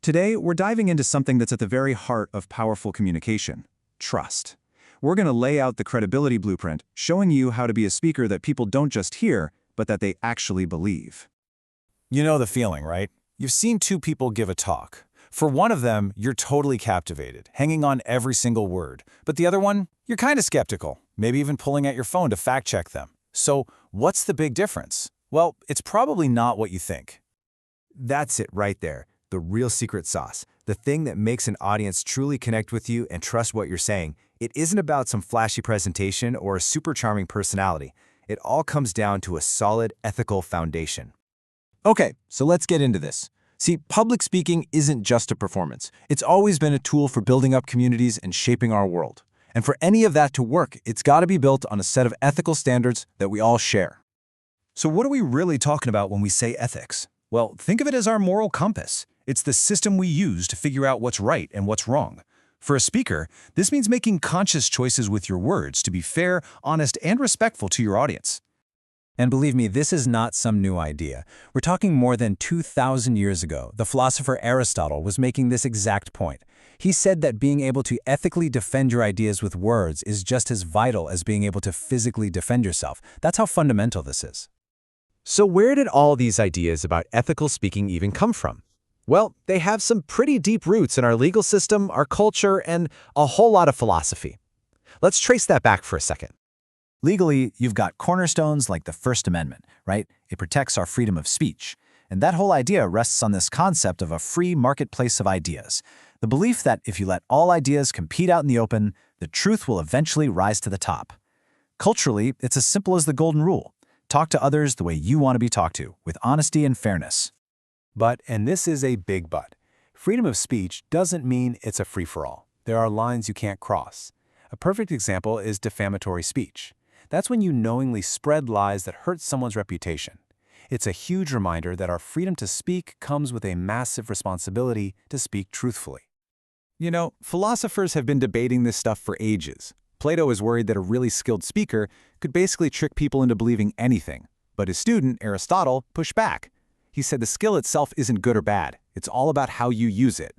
Today, we're diving into something that's at the very heart of powerful communication: trust. We're going to lay out the credibility blueprint, showing you how to be a speaker that people don't just hear, but that they actually believe. You know the feeling, right? You've seen two people give a talk. For one of them, you're totally captivated, hanging on every single word. But the other one, you're kind of skeptical, maybe even pulling out your phone to fact-check them. So what's the big difference? Well, it's probably not what you think. That's it right there, the real secret sauce, the thing that makes an audience truly connect with you and trust what you're saying. It isn't about some flashy presentation or a super charming personality. It all comes down to a solid ethical foundation. Okay, so let's get into this. See, public speaking isn't just a performance. It's always been a tool for building up communities and shaping our world. And for any of that to work, it's got to be built on a set of ethical standards that we all share. So what are we really talking about when we say ethics? Well, think of it as our moral compass. It's the system we use to figure out what's right and what's wrong. For a speaker, this means making conscious choices with your words to be fair, honest, and respectful to your audience. And believe me, this is not some new idea. We're talking more than 2,000 years ago. The philosopher Aristotle was making this exact point. He said that being able to ethically defend your ideas with words is just as vital as being able to physically defend yourself. That's how fundamental this is. So where did all these ideas about ethical speaking even come from? Well, they have some pretty deep roots in our legal system, our culture, and a whole lot of philosophy. Let's trace that back for a second. Legally, you've got cornerstones like the First Amendment, right? It protects our freedom of speech. And that whole idea rests on this concept of a free marketplace of ideas. The belief that if you let all ideas compete out in the open, the truth will eventually rise to the top. Culturally, it's as simple as the golden rule. Talk to others the way you want to be talked to, with honesty and fairness. But, and this is a big but, freedom of speech doesn't mean it's a free-for-all. There are lines you can't cross. A perfect example is defamatory speech. That's when you knowingly spread lies that hurt someone's reputation. It's a huge reminder that our freedom to speak comes with a massive responsibility to speak truthfully. You know, philosophers have been debating this stuff for ages. Plato is worried that a really skilled speaker could basically trick people into believing anything. But his student, Aristotle, pushed back. He said the skill itself isn't good or bad. It's all about how you use it.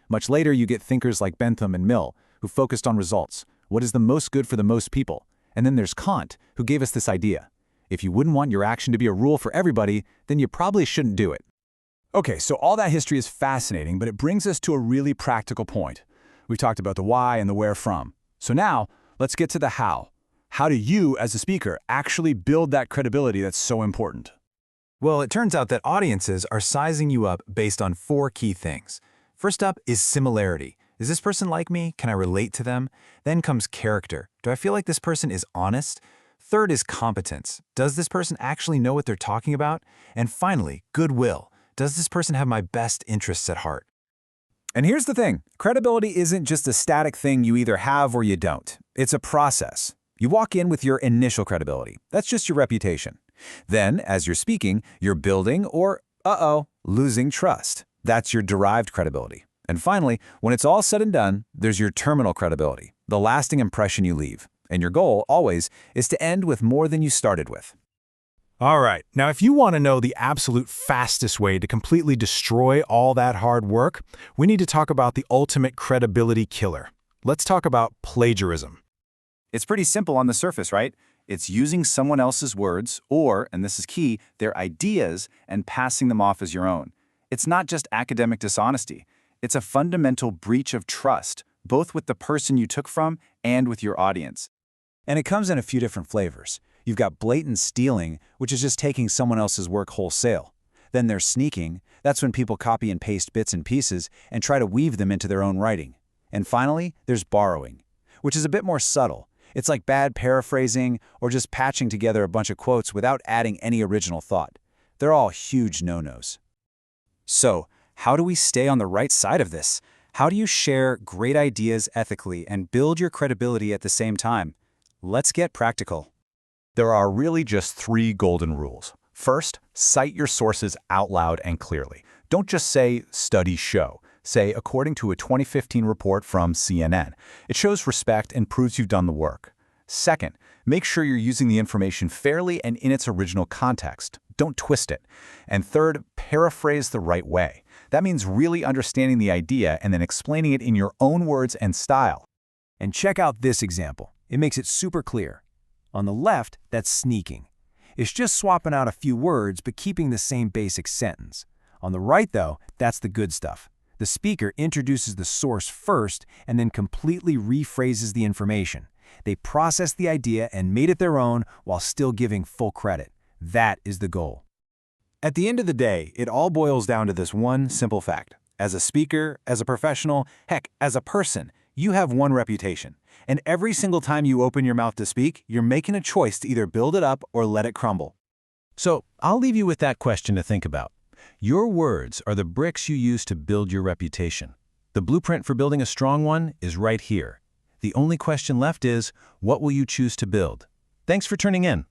Much later, you get thinkers like Bentham and Mill, who focused on results. What is the most good for the most people? And then there's Kant, who gave us this idea. If you wouldn't want your action to be a rule for everybody, then you probably shouldn't do it. Okay, so all that history is fascinating, but it brings us to a really practical point. We've talked about the why and the where from. So now, let's get to the how. How do you, as a speaker, actually build that credibility that's so important? Well, it turns out that audiences are sizing you up based on 4 key things. First up is similarity. Is this person like me? Can I relate to them? Then comes character. Do I feel like this person is honest? Third is competence. Does this person actually know what they're talking about? And finally, goodwill. Does this person have my best interests at heart? And here's the thing. Credibility isn't just a static thing you either have or you don't. It's a process. You walk in with your initial credibility. That's just your reputation. Then, as you're speaking, you're building or, losing trust. That's your derived credibility. And finally, when it's all said and done, there's your terminal credibility, the lasting impression you leave. And your goal, always, is to end with more than you started with. All right, now if you want to know the absolute fastest way to completely destroy all that hard work, we need to talk about the ultimate credibility killer. Let's talk about plagiarism. It's pretty simple on the surface, right? It's using someone else's words or, and this is key, their ideas and passing them off as your own. It's not just academic dishonesty. It's a fundamental breach of trust, both with the person you took from and with your audience. And it comes in a few different flavors. You've got blatant stealing, which is just taking someone else's work wholesale. Then there's sneaking. That's when people copy and paste bits and pieces and try to weave them into their own writing. And finally, there's borrowing, which is a bit more subtle. It's like bad paraphrasing or just patching together a bunch of quotes without adding any original thought. They're all huge no-nos. So, how do we stay on the right side of this? How do you share great ideas ethically and build your credibility at the same time? Let's get practical. There are really just 3 golden rules. First, cite your sources out loud and clearly. Don't just say, studies show. Say, according to a 2015 report from CNN. It shows respect and proves you've done the work. Second, make sure you're using the information fairly and in its original context. Don't twist it. And third, paraphrase the right way. That means really understanding the idea and then explaining it in your own words and style. And check out this example. It makes it super clear. On the left, that's sneaking. It's just swapping out a few words but keeping the same basic sentence. On the right, though, that's the good stuff. The speaker introduces the source first and then completely rephrases the information. They processed the idea and made it their own while still giving full credit. That is the goal. At the end of the day, it all boils down to this one simple fact. As a speaker, as a professional, heck, as a person, you have one reputation. And every single time you open your mouth to speak, you're making a choice to either build it up or let it crumble. So I'll leave you with that question to think about. Your words are the bricks you use to build your reputation. The blueprint for building a strong one is right here. The only question left is, what will you choose to build? Thanks for tuning in.